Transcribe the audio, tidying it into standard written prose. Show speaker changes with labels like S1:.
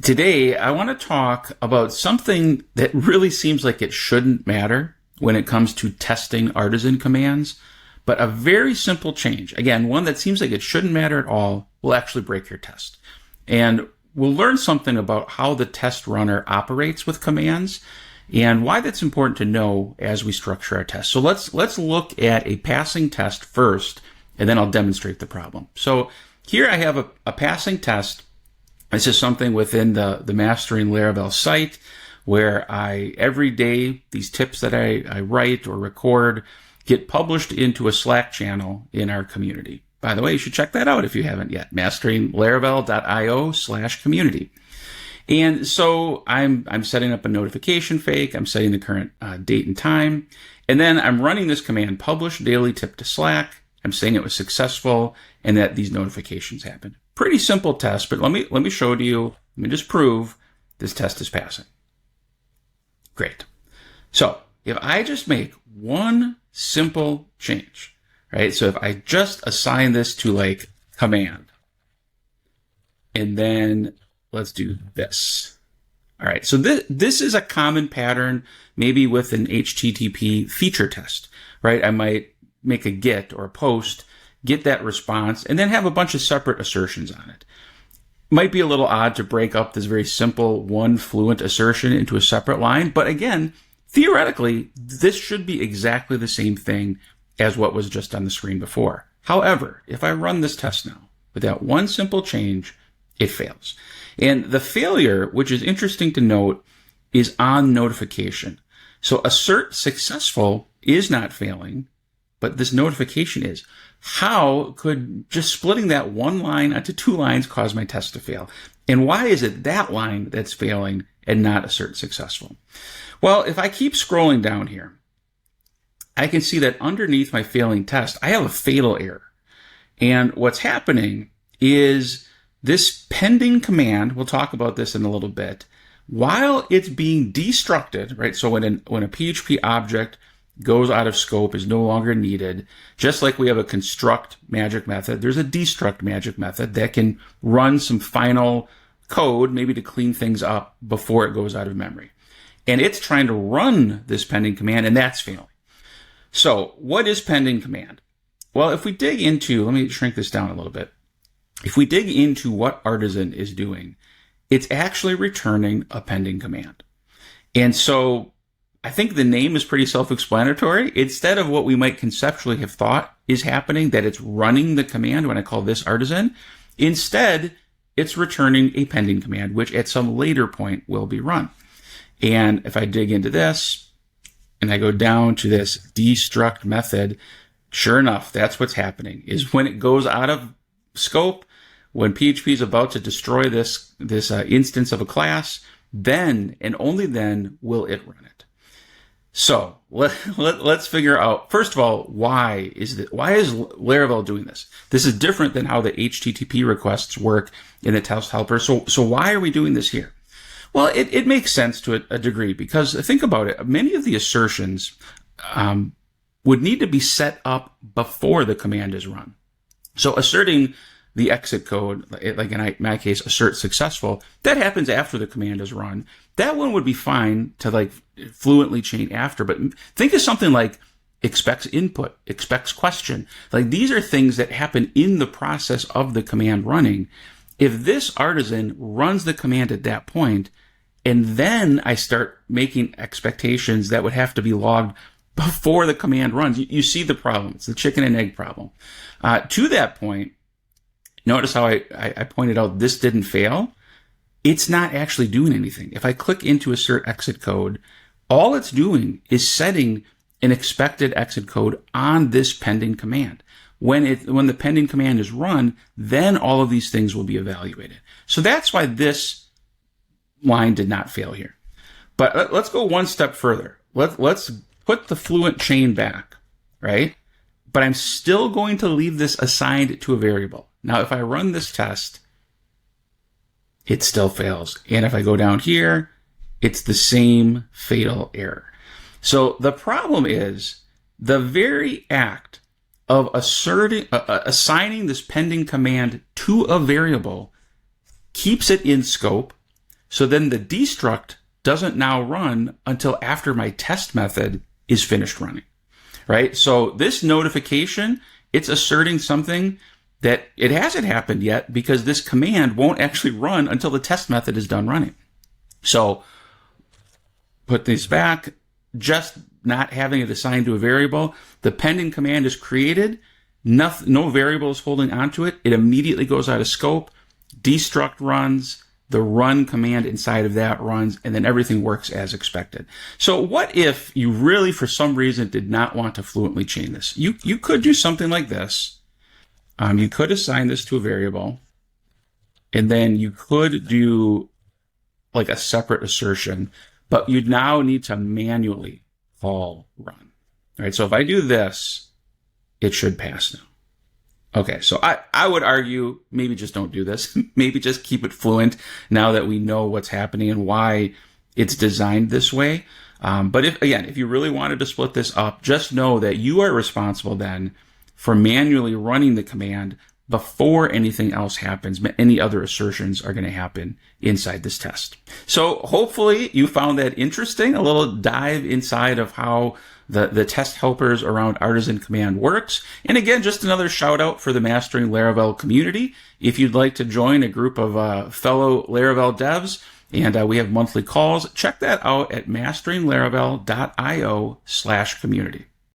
S1: Today, I want to talk about something that really seems like it shouldn't matter when it comes to testing Artisan commands, but a very simple change. Again, one that seems like it shouldn't matter at all will actually break your test. And we'll learn something about how the test runner operates with commands and why that's important to know as we structure our test. So let's look at a passing test first, and then I'll demonstrate the problem. So here I have a passing test. This is something within the Mastering Laravel site where every day, these tips that I write or record get published into a Slack channel in our community. By the way, you should check that out if you haven't yet, masteringlaravel.io/community. And so I'm setting up a notification fake. I'm setting the current date and time. And then I'm running this command, publish daily tip to Slack. I'm saying it was successful and that these notifications happened. Pretty simple test, but let me show to you. Let me just prove this test is passing. Great. So if I just make one simple change, right? So if I just assign this to like command, and then let's do this. All right. So this is a common pattern, maybe with an HTTP feature test, right? I might make a get or a post, get that response, and then have a bunch of separate assertions on it. Might be a little odd to break up this very simple one fluent assertion into a separate line, but again, theoretically, this should be exactly the same thing as what was just on the screen before. However, if I run this test now without one simple change, it fails. And the failure, which is interesting to note, is on notification. So assert successful is not failing, but this notification is. How could just splitting that one line onto two lines cause my test to fail? And why is it that line that's failing and not assert successful? Well, if I keep scrolling down here, I can see that underneath my failing test, I have a fatal error. And what's happening is this pending command, we'll talk about this in a little bit, while it's being destructed, right? So when a PHP object goes out of scope, is no longer needed, just like we have a construct magic method, there's a destruct magic method that can run some final code, maybe to clean things up before it goes out of memory. And it's trying to run this pending command, and that's failing. So what is pending command? Well, if we dig into, let me shrink this down a little bit. If we dig into what Artisan is doing, it's actually returning a pending command. And so I think the name is pretty self-explanatory. Instead of what we might conceptually have thought is happening, that it's running the command when I call this Artisan, instead, it's returning a pending command, which at some later point will be run. And if I dig into this, and I go down to this destruct method, sure enough, that's what's happening, is when it goes out of scope, when PHP is about to destroy this instance of a class, then and only then will it run it. So let's figure out, first of all, why is Laravel doing this? This is different than how the HTTP requests work in the test helper. So why are we doing this here? Well, it makes sense to a degree, because think about it. Many of the assertions would need to be set up before the command is run. So asserting the exit code, like in my case, assert successful, that happens after the command is run. That one would be fine to like fluently chain after, but think of something like expects input, expects question. Like these are things that happen in the process of the command running. If this Artisan runs the command at that point, and then I start making expectations that would have to be logged before the command runs, you see the problem. It's the chicken and egg problem. To that point, notice how I pointed out this didn't fail. It's not actually doing anything. If I click into assert exit code, all it's doing is setting an expected exit code on this pending command. When the pending command is run, then all of these things will be evaluated. So that's why this line did not fail here. But let's go one step further. Let's put the fluent chain back, right? But I'm still going to leave this assigned to a variable. Now, if I run this test, it still fails. And if I go down here, it's the same fatal error. So the problem is the very act of assigning this pending command to a variable keeps it in scope, So then the destruct doesn't now run until after my test method is finished running, right? So this notification, it's asserting something that it hasn't happened yet because this command won't actually run until the test method is done running. So put these back, just not having it assigned to a variable. The pending command is created. No variable is holding onto it. It immediately goes out of scope. Destruct runs. The run command inside of that runs, and then everything works as expected. So what if you really, for some reason, did not want to fluently chain this? You could do something like this. You could assign this to a variable, and then you could do like a separate assertion, but you'd now need to manually call run. All right, so if I do this, it should pass now. Okay, so I would argue maybe just don't do this. Maybe just keep it fluent now that we know what's happening and why it's designed this way. But if you really wanted to split this up, just know that you are responsible then for manually running the command before anything else happens. Any other assertions are going to happen inside this test. So hopefully you found that interesting, a little dive inside of how the test helpers around Artisan Command works. And again, just another shout out for the Mastering Laravel community. If you'd like to join a group of fellow Laravel devs, and we have monthly calls, check that out at masteringlaravel.io/community.